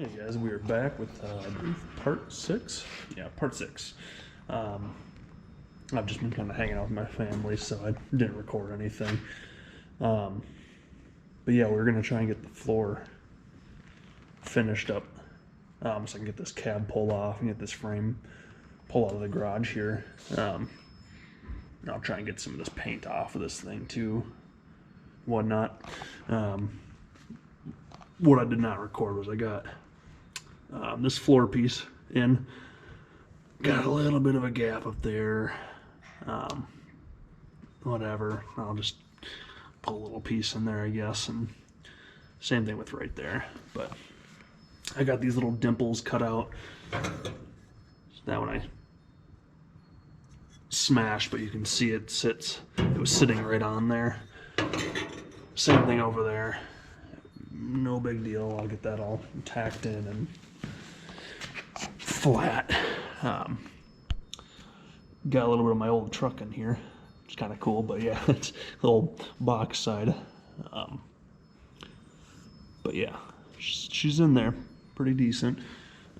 Hey guys, we are back with I believe part 6. Yeah, part 6. I've just been kind of hanging out with my family, so I didn't record anything. But yeah, we're gonna try and get the floor finished up, so I can get this cab pulled off and get this frame pulled out of the garage here. I'll try and get some of this paint off of this thing too, whatnot. What I did not record was I got this floor piece in. Got a little bit of a gap up there. Whatever. I'll just put a little piece in there, I guess, and same thing with right there. But I got these little dimples cut out. That one I smashed, but you can see it sits. It was sitting right on there. Same thing over there. No big deal. I'll get that all tacked in and flat. Got a little bit of my old truck in here, which is kind of cool, but yeah, it's a little box side. But yeah, she's in there pretty decent.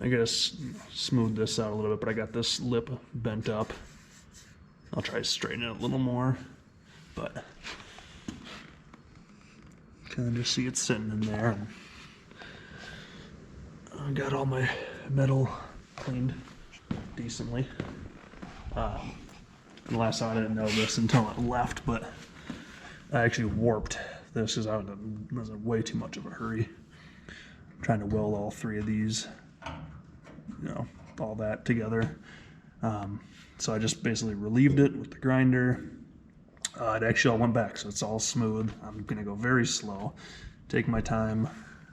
I gotta smooth this out a little bit, but I got this lip bent up. I'll try to straighten it a little more, but kind of just see it sitting in there. I got all my metal cleaned decently. And last time I didn't know this until it left, but I actually warped this because I was in way too much of a hurry. I'm trying to weld all three of these, all that together. So I just basically relieved it with the grinder. It actually all went back, so it's all smooth. I'm gonna go very slow, take my time.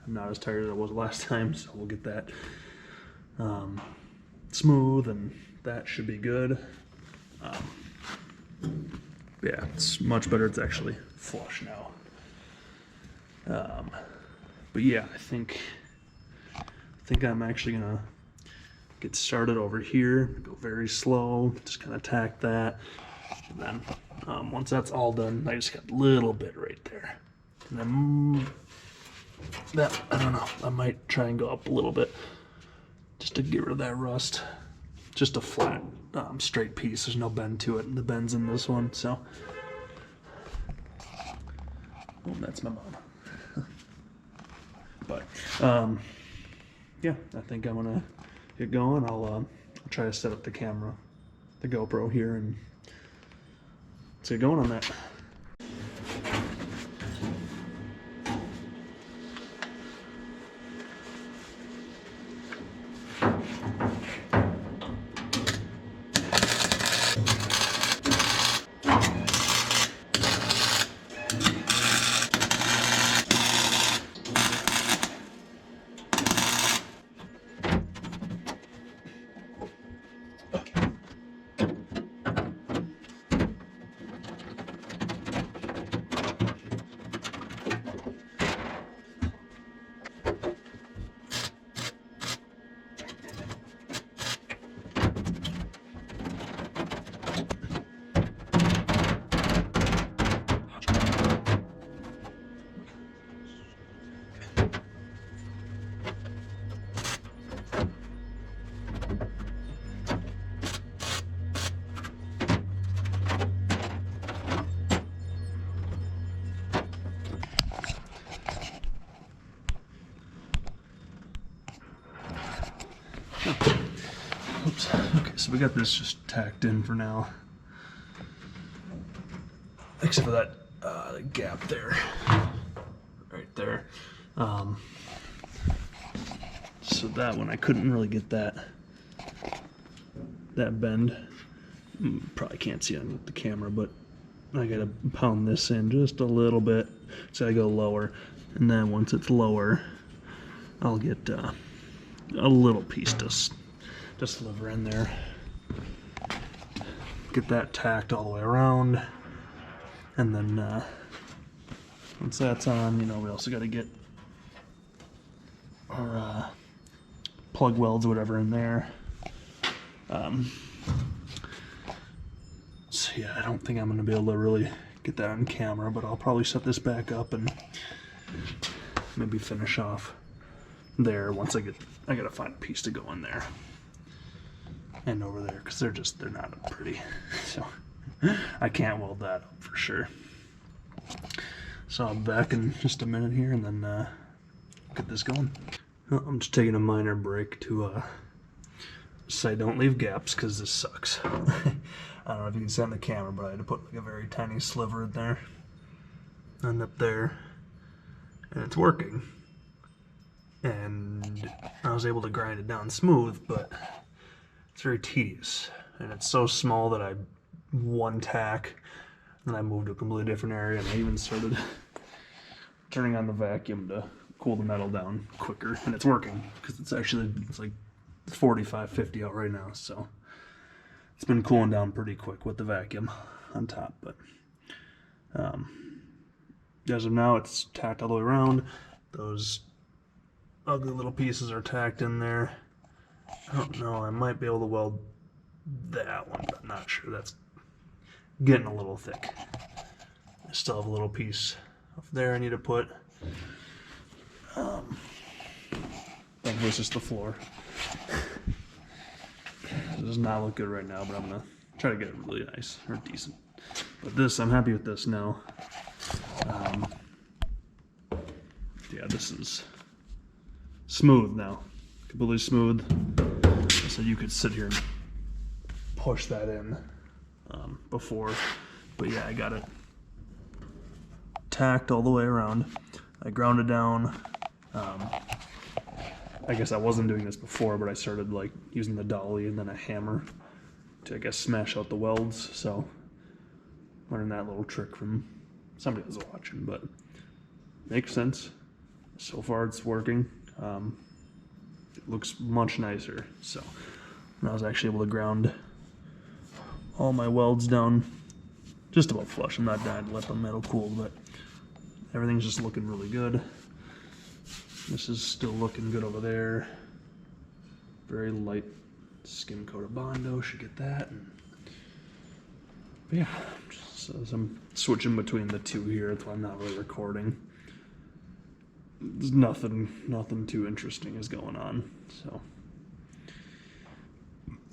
I'm not as tired as I was last time, so we'll get that smooth, and that should be good. Yeah, it's much better. It's actually flush now. But yeah, I think I'm actually gonna get started over here. Go very slow, just kind of tack that, and then once that's all done, I just got a little bit right there, and then that, I don't know, I might try and go up a little bit just to get rid of that rust. Just a flat, straight piece. There's no bend to it. The bend's in this one, so. Oh, that's my mom. But, yeah, I think I'm gonna get going. I'll try to set up the camera, the GoPro here, and let's get going on that. Oops. Okay, so we got this just tacked in for now, except for that the gap there, right there. So that one I couldn't really get that bend. Probably can't see it on the camera, but I gotta pound this in just a little bit, so I go lower, and then once it's lower, I'll get a little piece to sliver in there. Get that tacked all the way around, and then once that's on, we also got to get our plug welds or whatever in there. So yeah, I don't think I'm going to be able to really get that on camera, but I'll probably set this back up and maybe finish off there. Once I gotta find a piece to go in there and over there, because they're not pretty. So I can't weld that up for sure. So I'll be back in just a minute here and then get this going. Well, I'm just taking a minor break to say don't leave gaps, because this sucks. I don't know if you can see on the camera, but I had to put like a very tiny sliver in there and up there, and it's working. And I was able to grind it down smooth, but it's very tedious. And it's so small that I one tack, then I moved to a completely different area, and I even started turning on the vacuum to cool the metal down quicker, and it's working, because it's like 45, 50 out right now, so it's been cooling down pretty quick with the vacuum on top. But as of now, it's tacked all the way around. Those ugly little pieces are tacked in there. I don't know, I might be able to weld that one, but I'm not sure. That's getting a little thick. I still have a little piece up there I need to put. That was just the floor. It does not look good right now, but I'm gonna try to get it really nice or decent. But this, I'm happy with this now. Yeah, this is smooth now, completely smooth. So you could sit here and push that in before, but yeah, I got it tacked all the way around. I ground it down. I guess I wasn't doing this before, but I started like using the dolly and then a hammer to, I guess, smash out the welds. So learning that little trick from somebody I was watching, but makes sense. So far it's working. It looks much nicer. So I was actually able to ground all my welds down just about flush. I'm not dying to let the metal cool, but everything's just looking really good. This is still looking good over there. Very light skim coat of Bondo, should get that. And, but yeah, so I'm switching between the two here. That's why I'm not really recording. There's nothing too interesting is going on. So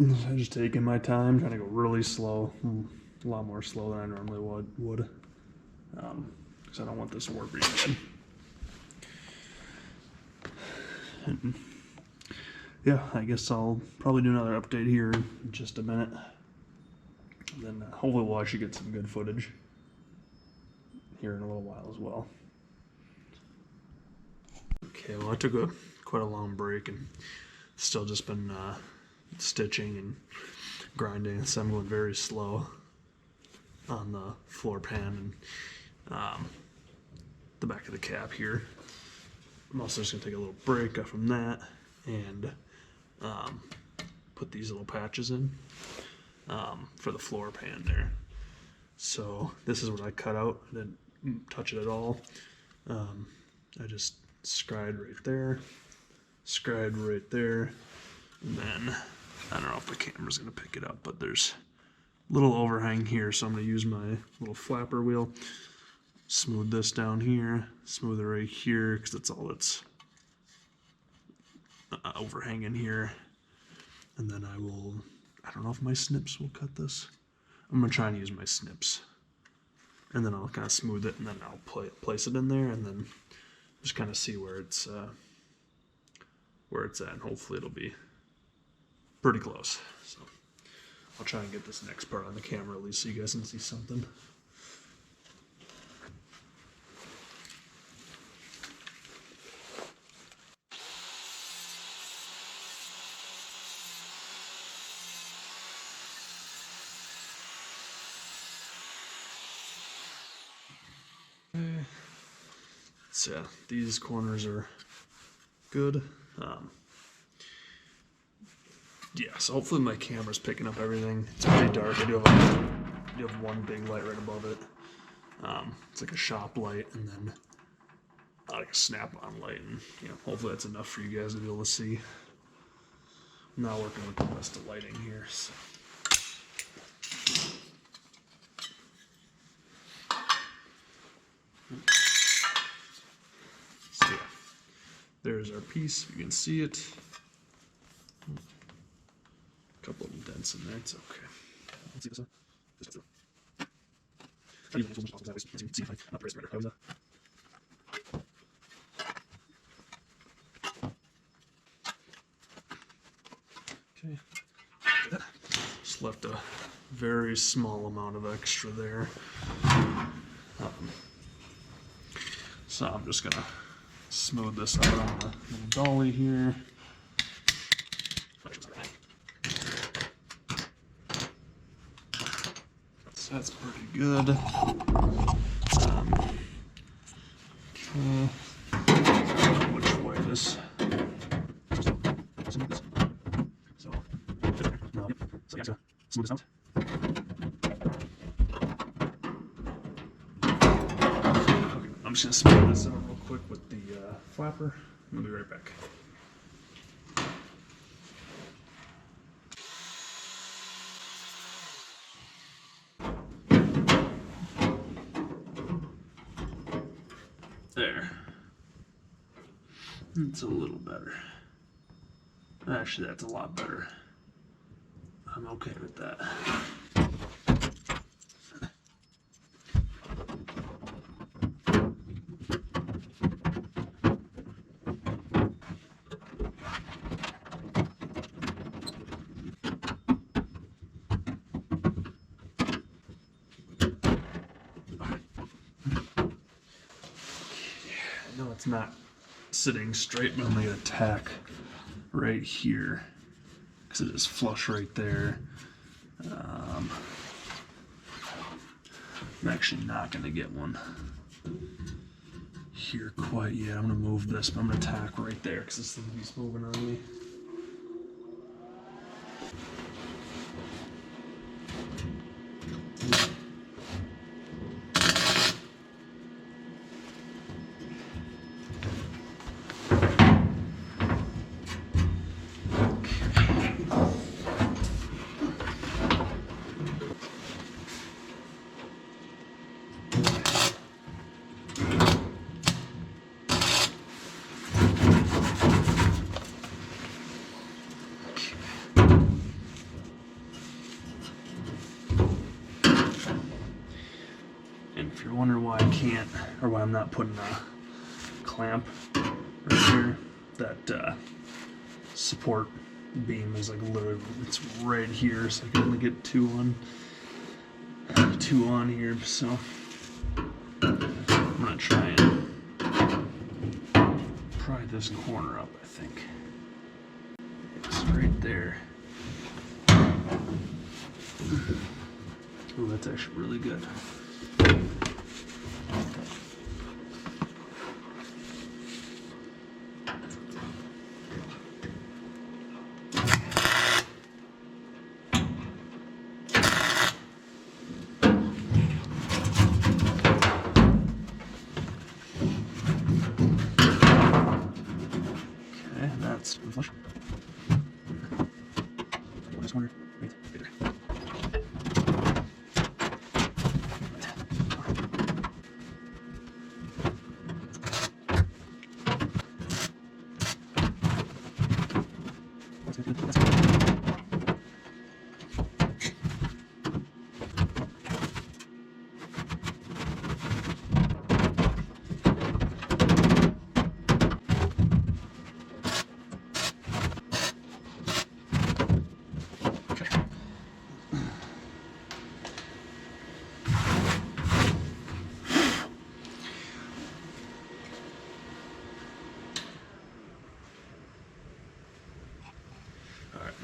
I'm just taking my time, trying to go really slow, a lot more slow than I normally would, because I don't want this warping again. And yeah, I guess I'll probably do another update here in just a minute. And then hopefully we'll actually get some good footage here in a little while as well. Okay, well I took quite a long break and still just been stitching and grinding, so I'm going very slow on the floor pan and the back of the cap here. I'm also just going to take a little break from that and put these little patches in for the floor pan there. So this is what I cut out. I didn't touch it at all. I just scried right there, and then I don't know if the camera's going to pick it up, but there's a little overhang here, so I'm going to use my little flapper wheel. Smooth this down here, smooth it right here, because that's all that's overhanging here. And then I don't know if my snips will cut this. I'm going to try and use my snips. And then I'll kind of smooth it, and then I'll place it in there, and then just kind of see where it's at, and hopefully it'll be pretty close. So I'll try and get this next part on the camera at least so you guys can see something. So yeah, these corners are good. Yeah, so hopefully my camera's picking up everything. It's pretty dark. I do have one big light right above it. It's like a shop light, and then like a snap-on light, and hopefully that's enough for you guys to be able to see. I'm not working with the best of lighting here. So. there's our piece. You can see it. A couple of dents in there. It's okay. Let's see this one. Okay. Just left a very small amount of extra there. So I'm just gonna smooth this out on the little dolly here. That's pretty good. Okay. Which way this? So, no. So yeah, so smooth this out. Okay, I'm just gonna smooth this out real quick with the flapper. I'll be right back. There. It's a little better. Actually, that's a lot better. I'm okay with that. No, it's not sitting straight, but I'm gonna tack right here because it is flush right there. I'm actually not gonna get one here quite yet. I'm gonna move this, but I'm gonna tack right there because this thing keeps moving on me. And if you're wondering why I can't, or why I'm not putting a clamp right here, that support beam is like literally, it's right here, so I can only get two on here, so I'm gonna try and pry this corner up, I think. It's right there. Oh, that's actually really good. Okay, that's flush. This corner, right there.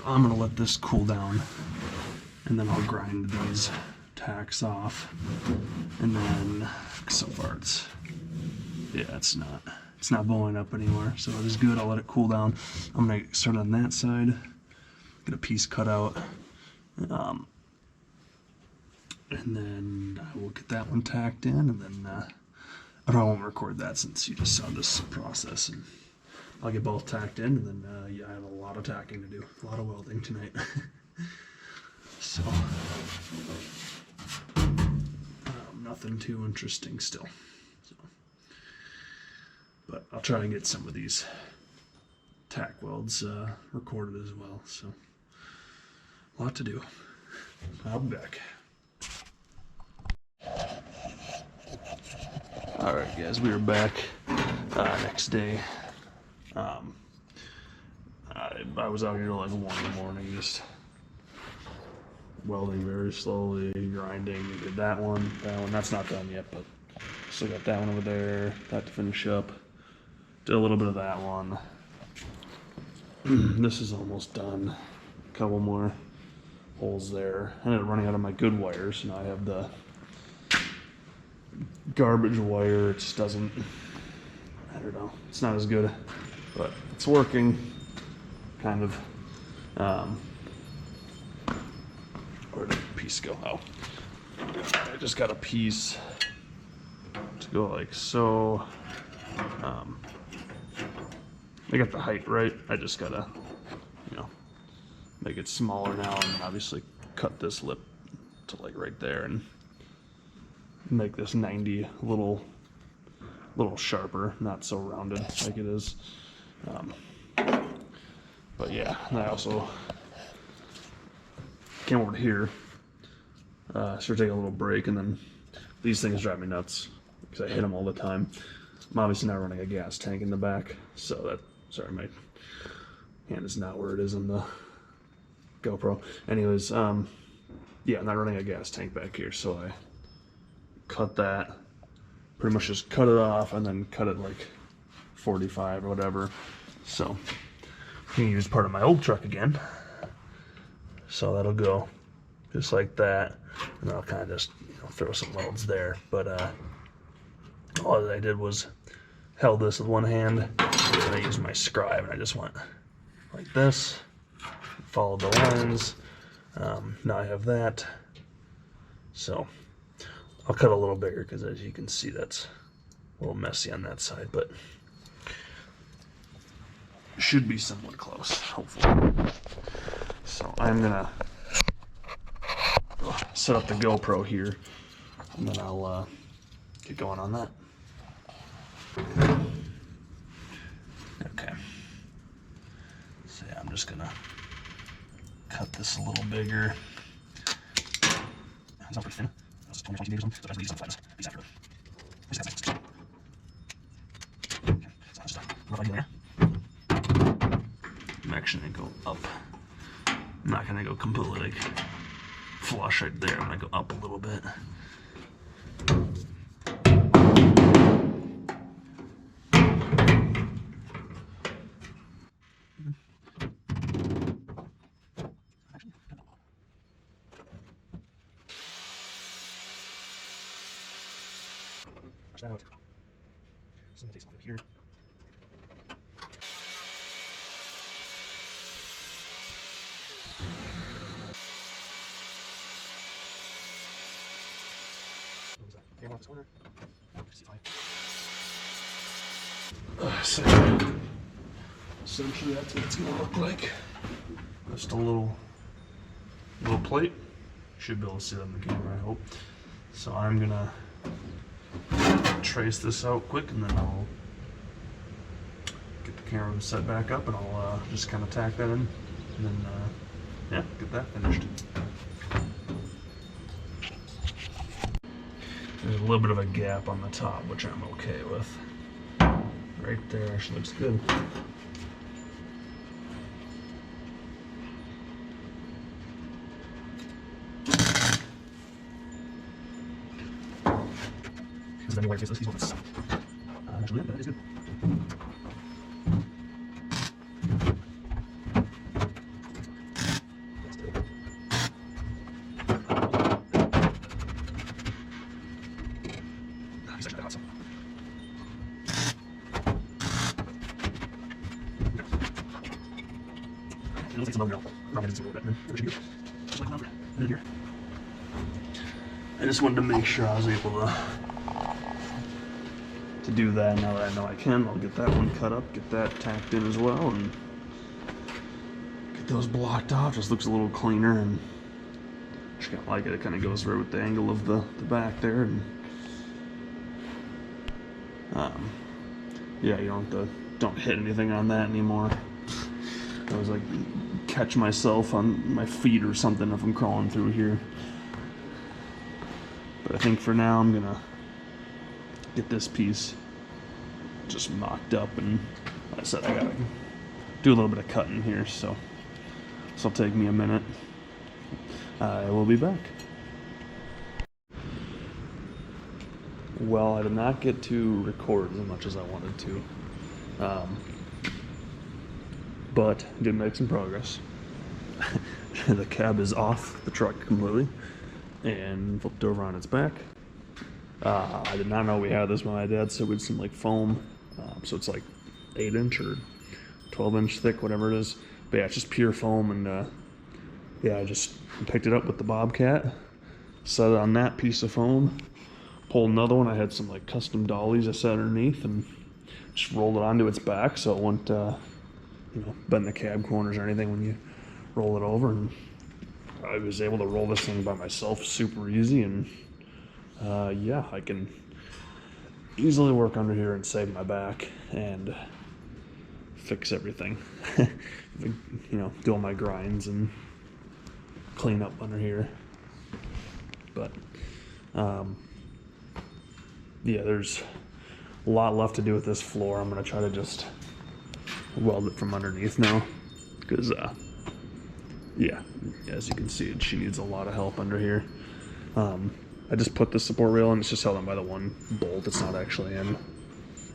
I'm gonna let this cool down and then I'll grind these tacks off, and then so far it's not blowing up anymore, so it is good. I'll let it cool down. I'm gonna start on that side, get a piece cut out, and then I will get that one tacked in, and then I won't record that since you just saw this process, and I'll get both tacked in, and then yeah, I have a lot of tacking to do, a lot of welding tonight. So nothing too interesting still. So, but I'll try and get some of these tack welds recorded as well. So a lot to do. I'll be back. All right, guys, we are back next day. I was out here till like 1 in the morning, just welding very slowly, grinding. Did that one. That's not done yet, but still got that one over there. That to finish up. Did a little bit of that one. This is almost done. A couple more holes there. I ended up running out of my good wires, so now I have the garbage wire. It just doesn't, I don't know, it's not as good, but it's working, kind of. Where did the piece go? Oh, I just got a piece to go like so. I got the height right. I just gotta, make it smaller now, and obviously cut this lip to like right there and make this 90 a little sharper, not so rounded like it is. But yeah, and I also came over here, started taking a little break, and then these things drive me nuts because I hit them all the time. I'm obviously not running a gas tank in the back, so that, sorry, my hand is not where it is in the GoPro. Anyways, yeah, I'm not running a gas tank back here, so I cut that, pretty much just cut it off and then cut it like 45 or whatever. So I'm gonna use part of my old truck again. So that'll go just like that, and I'll kind of just throw some welds there. But all that I did was held this with one hand, and I used my scribe, and I just went like this, followed the lines. Now I have that, so I'll cut a little bigger because, as you can see, that's a little messy on that side, but should be somewhat close, hopefully. So I'm gonna set up the GoPro here, and then I'll get going on that. Okay. So yeah, I'm just gonna cut this a little bigger. It's not pretty thin. It's 20 meters, so I'm gonna use some flatness piece after it. Okay, so just a rough idea there. I'm actually gonna go up. I'm not gonna go completely like flush right there. I'm gonna go up a little bit. Out. So I'm gonna take some up here. So essentially that's what it's gonna look like. Just a little plate. Should be able to see that in the camera, I hope. So I'm gonna trace this out quick, and then I'll get the camera set back up, and I'll just kind of tack that in, and then yeah, get that finished. There's a little bit of a gap on the top, which I'm okay with. Right there actually looks good. Because then you wipe these ones. Actually, yeah, that is good. It'll take some longer now. Probably just a little bit, and then we should be good. Just like another in here. I just wanted to make sure I was able to do that. Now that I know I can, I'll get that one cut up, get that tacked in as well, and get those blocked off. Just looks a little cleaner, and just kind of like it. It kind of goes right with the angle of the back there, and yeah, you don't hit anything on that anymore. I was like, catch myself on my feet or something if I'm crawling through here. But I think for now I'm gonna get this piece just mocked up, and like I said, I gotta do a little bit of cutting here, so this will take me a minute. I will be back. Well, I did not get to record as much as I wanted to, but did make some progress. The cab is off the truck completely and flipped over on its back. I did not know we had this when my dad said we had some like foam, so it's like 8-inch or 12-inch thick, whatever it is. But yeah, it's just pure foam, and yeah, I just picked it up with the Bobcat, set it on that piece of foam, pulled another one. I had some like custom dollies I set underneath, and just rolled it onto its back so it wouldn't, bend the cab corners or anything when you roll it over. And I was able to roll this thing by myself super easy, and yeah, I can easily work under here and save my back and fix everything. Do all my grinds and clean up under here. But yeah, there's a lot left to do with this floor. I'm gonna try to just weld it from underneath now, because yeah, as you can see, she needs a lot of help under here. I just put the support rail in, it's just held on by the one bolt, it's not actually in.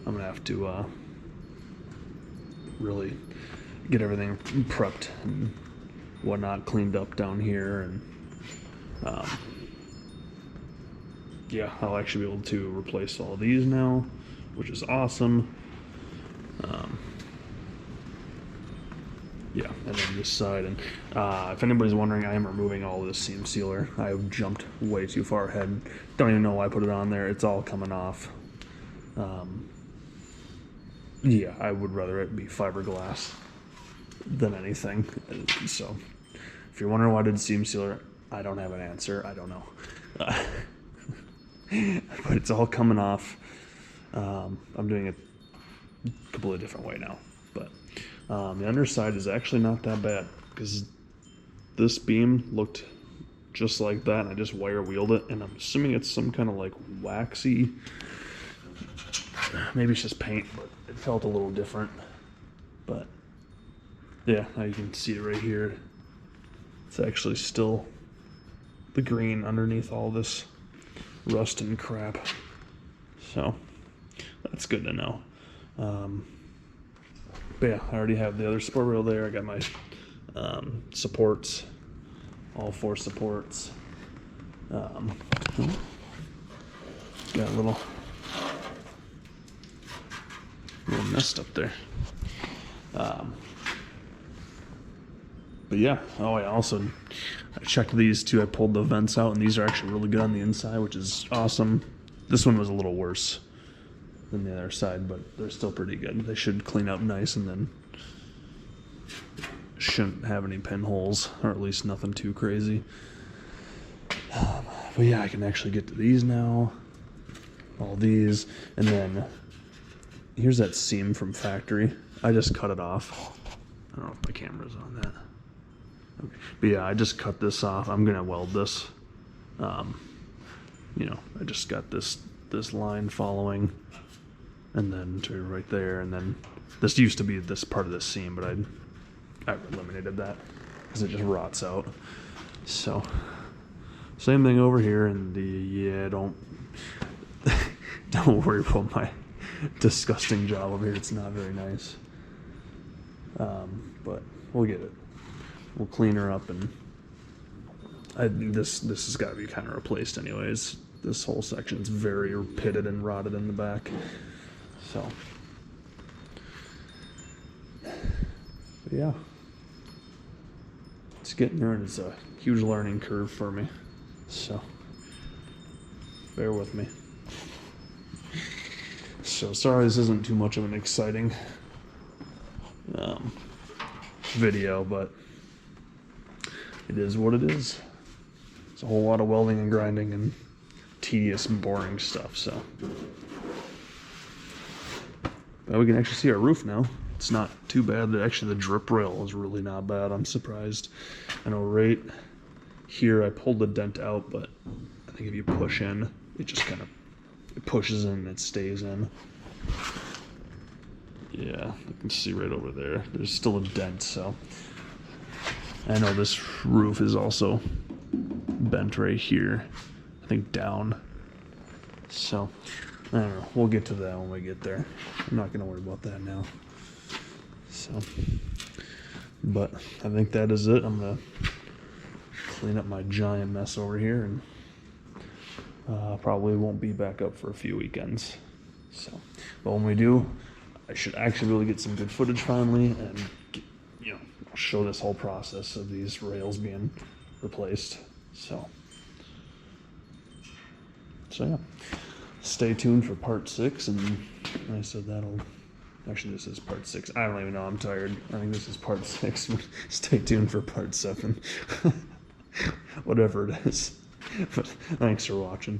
I'm gonna have to really get everything prepped and whatnot, cleaned up down here, and yeah, I'll actually be able to replace all these now, which is awesome. Yeah, and then this side, and if anybody's wondering, I am removing all of this seam sealer. I jumped way too far ahead. Don't even know why I put it on there. It's all coming off. Yeah, I would rather it be fiberglass than anything. So if you're wondering why I did seam sealer, I don't have an answer. I don't know. But it's all coming off. I'm doing it a completely different way now. But the underside is actually not that bad, because this beam looked just like that, and I just wire wheeled it, and I'm assuming it's some kind of like waxy, maybe it's just paint, but it felt a little different. But yeah, now you can see it right here. It's actually still the green underneath all this rust and crap, so that's good to know. But yeah, I already have the other support rail there. I got my supports, all 4 supports. Got a little messed up there. But yeah, oh yeah, also I checked these too. I pulled the vents out, and these are actually really good on the inside, which is awesome. This one was a little worse than the other side, but they're still pretty good. They should clean up nice, and then shouldn't have any pinholes, or at least nothing too crazy. But yeah, I can actually get to these now. All these, and then here's that seam from factory. I just cut it off. I don't know if my camera's on that. Okay. But yeah, I just cut this off. I'm gonna weld this. I just got this line following, and then to right there, and then this used to be this part of the seam, but I eliminated that because it just rots out. So same thing over here, and yeah, don't worry about my disgusting job over here. It's not very nice, but we'll get it. We'll clean her up, and this has got to be kind of replaced anyways. This whole section's very pitted and rotted in the back. So, but yeah, it's getting there, and it's a huge learning curve for me. So, bear with me. So sorry this isn't too much of an exciting video, but it is what it is. It's a whole lot of welding and grinding and tedious and boring stuff, so. Well, we can actually see our roof now. it's not too bad. Actually, the drip rail is really not bad. I'm surprised. I know right here I pulled the dent out, but I think if you push in, it just kind of, it pushes in and it stays in. Yeah, you can see right over there. There's still a dent, so. I know this roof is also bent right here. I think down. So, I don't know. We'll get to that when we get there. I'm not going to worry about that now. So, but I think that is it. I'm going to clean up my giant mess over here, and probably won't be back up for a few weekends. So, but when we do, I should actually really get some good footage finally, and get, show this whole process of these rails being replaced. So yeah, stay tuned for part 6, and I said actually this is part 6. I don't even know, I'm tired. I think this is part 6. Stay tuned for part 7. Whatever it is. But thanks for watching.